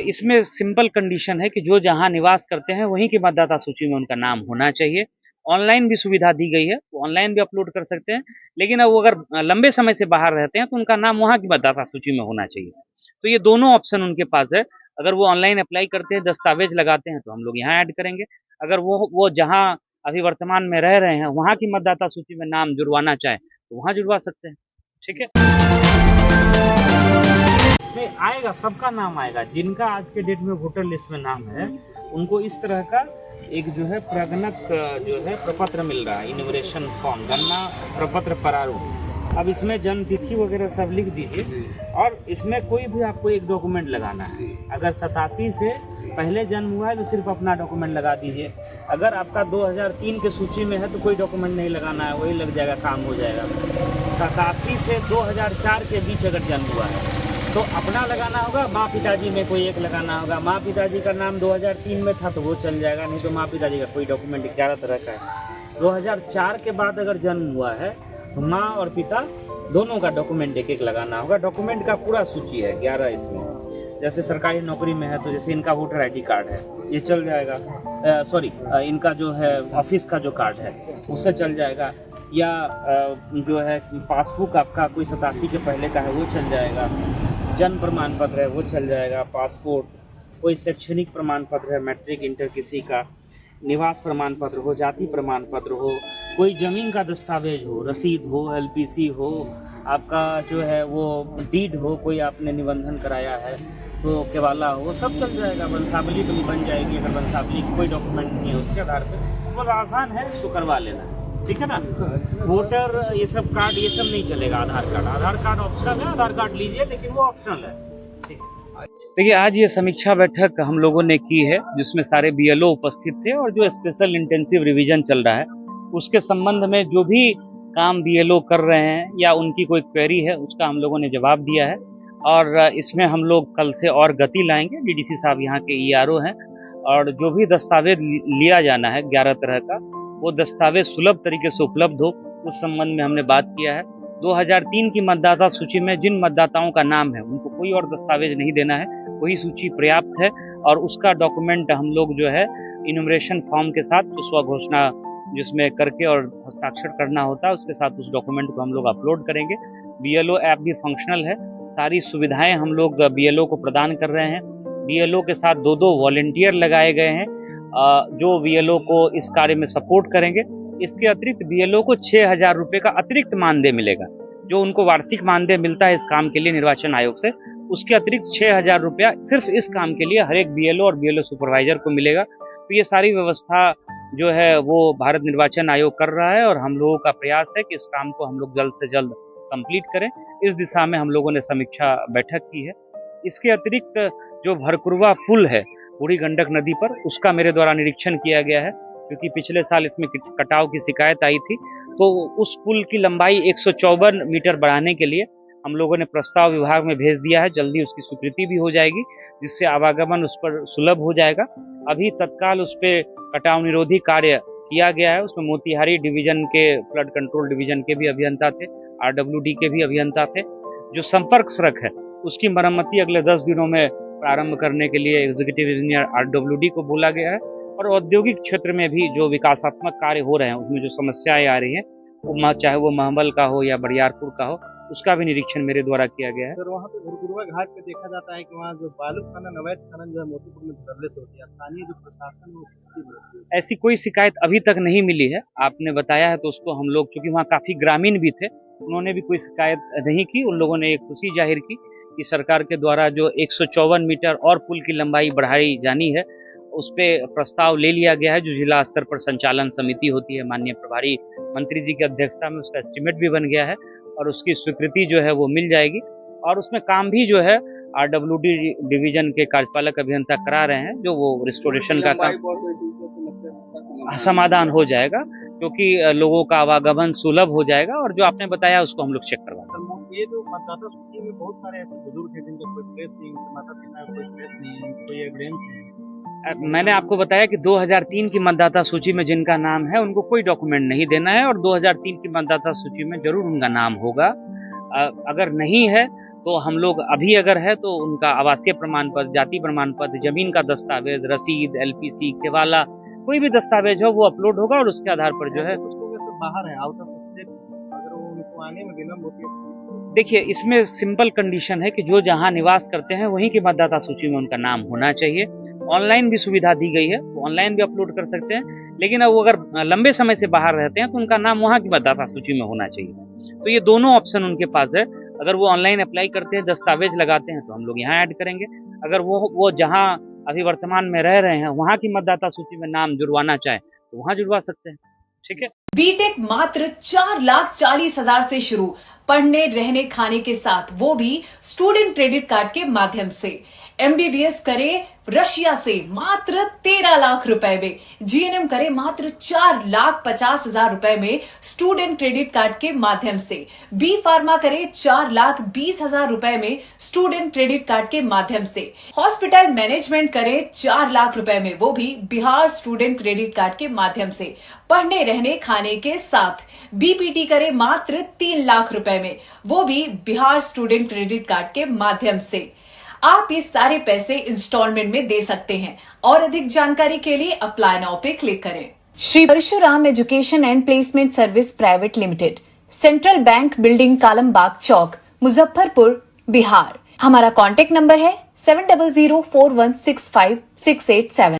इसमें simple condition है कि जो जहाँ निवास करते हैं वहीं की मतदाता सूची में उनका नाम होना चाहिए। ऑनलाइन भी सुविधा दी गई है, वो ऑनलाइन भी अपलोड कर सकते हैं, लेकिन अब वो अगर लंबे समय से बाहर रहते हैं तो उनका नाम वहाँ की मतदाता सूची में होना चाहिए। तो ये दोनों ऑप्शन उनके पास है। अगर वो ऑनलाइन अप्लाई करते हैं, दस्तावेज लगाते हैं, तो हम लोग यहाँ ऐड करेंगे। अगर वो जहाँ अभी वर्तमान में रह रहे हैं वहाँ की मतदाता सूची में नाम जुड़वाना चाहें तो वहाँ जुड़वा सकते हैं। ठीक है, नहीं आएगा, सबका नाम आएगा। जिनका आज के डेट में वोटर लिस्ट में नाम है उनको इस तरह का एक जो है प्रागणक जो है प्रपत्र मिल रहा है, इन्यूमरेशन फॉर्म, गणना प्रपत्र प्रारूप। अब इसमें जन्म तिथि वगैरह सब लिख दीजिए और इसमें कोई भी आपको एक डॉक्यूमेंट लगाना है। अगर 87 से पहले जन्म हुआ है तो सिर्फ अपना डॉक्यूमेंट लगा दीजिए। अगर आपका 2003 के सूची में है तो कोई डॉक्यूमेंट नहीं लगाना है, वही लग जाएगा, काम हो जाएगा। 87 से 2004 के बीच अगर जन्म हुआ है तो अपना लगाना होगा, माँ पिताजी में कोई एक लगाना होगा। माँ पिताजी का नाम 2003 में था तो वो चल जाएगा, नहीं तो माँ पिताजी का कोई डॉक्यूमेंट 11 तरह का है। 2004 के बाद अगर जन्म हुआ है तो माँ और पिता दोनों का डॉक्यूमेंट एक एक लगाना होगा। डॉक्यूमेंट का पूरा सूची है 11 इसमें। जैसे सरकारी नौकरी में है तो जैसे इनका वोटर आई डी कार्ड है, ये चल जाएगा। इनका जो है ऑफिस का जो कार्ड है उससे चल जाएगा, या जो है पासबुक आपका कोई 87 के पहले का है वो चल जाएगा। जन्म प्रमाण पत्र है वो चल जाएगा, पासपोर्ट, कोई शैक्षणिक प्रमाण पत्र है, मैट्रिक इंटर किसी का, निवास प्रमाण पत्र हो, जाति प्रमाण पत्र हो, कोई ज़मीन का दस्तावेज हो, रसीद हो, एलपीसी हो, आपका जो है वो डीड हो, कोई आपने निबंधन कराया है तो केवाला हो, सब चल जाएगा। वंशावली बन जाएगी। अगर वंशावली कोई डॉक्यूमेंट नहीं है उसके आधार पर बहुत आसान है, इसको करवा लेना। ठीक है ना। वोटर ये सब कार्ड ये सब नहीं चलेगा। आधार कार्ड ऑप्शनल है, आधार कार्ड लीजिए, लेकिन वो ऑप्शनल है। ठीक है। देखिए, आज ये समीक्षा बैठक हम लोगों ने की है जिसमें सारे बीएलओ उपस्थित थे और जो स्पेशल इंटेंसिव रिवीजन चल रहा है उसके संबंध में जो भी काम बीएलओ कर रहे हैं या उनकी कोई क्वेरी है उसका हम लोगों ने जवाब दिया है। और इसमें हम लोग कल से और गति लाएंगे। डीडीसी साहब यहाँ के ईआरओ हैं और जो भी दस्तावेज लिया जाना है 11 तरह का, वो दस्तावेज सुलभ तरीके से उपलब्ध हो, उस संबंध में हमने बात किया है। 2003 की मतदाता सूची में जिन मतदाताओं का नाम है उनको कोई और दस्तावेज नहीं देना है, वही सूची पर्याप्त है। और उसका डॉक्यूमेंट हम लोग जो है इन्यूमरेशन फॉर्म के साथ स्व घोषणा जिसमें करके और हस्ताक्षर करना होता है उसके साथ उस डॉक्यूमेंट को हम लोग अपलोड करेंगे। बीएलओ ऐप भी फंक्शनल है, सारी सुविधाएं हम लोग बीएलओ को प्रदान कर रहे हैं। बीएलओ के साथ 2-2 वॉलंटियर लगाए गए हैं जो बीएलओ को इस कार्य में सपोर्ट करेंगे। इसके अतिरिक्त बीएलओ को 6,000 रुपये का अतिरिक्त मानदेय मिलेगा, जो उनको वार्षिक मानदेय मिलता है इस काम के लिए निर्वाचन आयोग से। उसके अतिरिक्त 6,000 रुपया सिर्फ इस काम के लिए हर एक बीएलओ और बीएलओ सुपरवाइजर को मिलेगा। तो ये सारी व्यवस्था जो है वो भारत निर्वाचन आयोग कर रहा है और हम लोगों का प्रयास है कि इस काम को हम लोग जल्द से जल्द कंप्लीट करें। इस दिशा में हम लोगों ने समीक्षा बैठक की है। इसके अतिरिक्त जो भरकुरवा पुल है बूढ़ी गंडक नदी पर, उसका मेरे द्वारा निरीक्षण किया गया है, क्योंकि पिछले साल इसमें कटाव की शिकायत आई थी। तो उस पुल की लंबाई 154 मीटर बढ़ाने के लिए हम लोगों ने प्रस्ताव विभाग में भेज दिया है। जल्दी उसकी स्वीकृति भी हो जाएगी, जिससे आवागमन उस पर सुलभ हो जाएगा। अभी तत्काल उस पर कटाव निरोधी कार्य किया गया है। उसमें मोतिहारी डिवीजन के फ्लड कंट्रोल डिवीजन के भी अभियंता थे, आरडब्ल्यूडी के भी अभियंता थे। जो संपर्क सड़क है उसकी मरम्मती अगले 10 दिनों में प्रारंभ करने के लिए एग्जीक्यूटिव इंजीनियर आरडब्ल्यूडी को बोला गया है। और औद्योगिक क्षेत्र में भी जो विकासात्मक कार्य हो रहे हैं उसमें जो समस्याएं आ रही हैं, वो चाहे वो महमल का हो या बरियारपुर का हो, उसका भी निरीक्षण मेरे द्वारा किया गया है। सर, वहाँ पे भरकुरवा घाट पे देखा जाता है कि वहाँ जो बालू खनन, अवैध खनन जो है मोतीपुर में धड़ल्ले से होती है, स्थानीय जो प्रशासन है उसकी मदद से। ऐसी कोई शिकायत अभी तक नहीं मिली है। आपने बताया है तो उसको हम लोग, चूंकि वहाँ काफी ग्रामीण भी थे, उन्होंने भी कोई शिकायत नहीं की। उन लोगों ने एक खुशी जाहिर की कि सरकार के द्वारा जो 154 मीटर और पुल की लंबाई बढ़ाई जानी है उस पर प्रस्ताव ले लिया गया है। जो जिला स्तर पर संचालन समिति होती है, माननीय प्रभारी मंत्री जी की अध्यक्षता में उसका एस्टीमेट भी बन गया है और उसकी स्वीकृति जो है वो मिल जाएगी। और उसमें काम भी जो है आरडब्ल्यूडी डिवीजन के कार्यपालक अभियंता करा रहे हैं, जो वो रिस्टोरेशन का काम समाधान हो जाएगा, क्योंकि लोगों का आवागमन सुलभ हो जाएगा। और जो आपने बताया उसको हम लोग चेक करवाएंगे। ये जो मतदाता सूची में बहुत सारे ऐसे बुजुर्ग हैं जिनका कोई प्लेस नहीं, माता पिता का कोई प्लेस नहीं है, कोई एविडेंस नहीं। मैंने आपको बताया कि 2003 की मतदाता सूची में जिनका नाम है उनको कोई डॉक्यूमेंट नहीं देना है और 2003 की मतदाता सूची में जरूर उनका नाम होगा। अगर नहीं है तो हम लोग अभी अगर है तो उनका आवासीय प्रमाण पत्र, जाति प्रमाण पत्र, जमीन का दस्तावेज, रसीद, LPC, केवाला, कोई भी दस्तावेज हो वो अपलोड होगा और उसके आधार पर जो है। कुछ लोग ऐसे बाहर है, आउट ऑफ स्टेट, अगर वो उनको आने में विलम्ब होती है। देखिए, इसमें सिंपल कंडीशन है कि जो जहाँ निवास करते हैं वहीं की मतदाता सूची में उनका नाम होना चाहिए। ऑनलाइन भी सुविधा दी गई है, तो ऑनलाइन भी अपलोड कर सकते हैं, लेकिन अब वो अगर लंबे समय से बाहर रहते हैं तो उनका नाम वहाँ की मतदाता सूची में होना चाहिए। तो ये दोनों ऑप्शन उनके पास है। अगर वो ऑनलाइन अप्लाई करते हैं, दस्तावेज लगाते हैं, तो हम लोग यहाँ ऐड करेंगे। अगर वो जहाँ अभी वर्तमान में रह रहे हैं वहाँ की मतदाता सूची में नाम जुड़वाना चाहे तो वहाँ जुड़वा सकते हैं। ठीक है। बीटेक मात्र 4,40,000 से शुरू, पढ़ने रहने खाने के साथ, वो भी स्टूडेंट क्रेडिट कार्ड के माध्यम से। MBBS करे रशिया से मात्र 13 लाख रुपए में, GNM करे मात्र 4,50,000 रुपए में स्टूडेंट क्रेडिट कार्ड के माध्यम से, B फार्मा करे 4,20,000 रुपए में स्टूडेंट क्रेडिट कार्ड के माध्यम से, हॉस्पिटल मैनेजमेंट करे 4 लाख रुपए में, वो भी बिहार स्टूडेंट क्रेडिट कार्ड के माध्यम से। पढ़ने रहने खाने के साथ BPT करे मात्र 3 लाख रुपए में, वो भी बिहार स्टूडेंट क्रेडिट कार्ड के माध्यम से। आप ये सारे पैसे इंस्टॉलमेंट में दे सकते हैं और अधिक जानकारी के लिए अप्लाई नाउ पे क्लिक करें। Shri Parshuram education and placement service private limited, central bank building, Kalambag Chowk, Muzaffarpur, Bihar. हमारा कॉन्टेक्ट नंबर है 7004165687।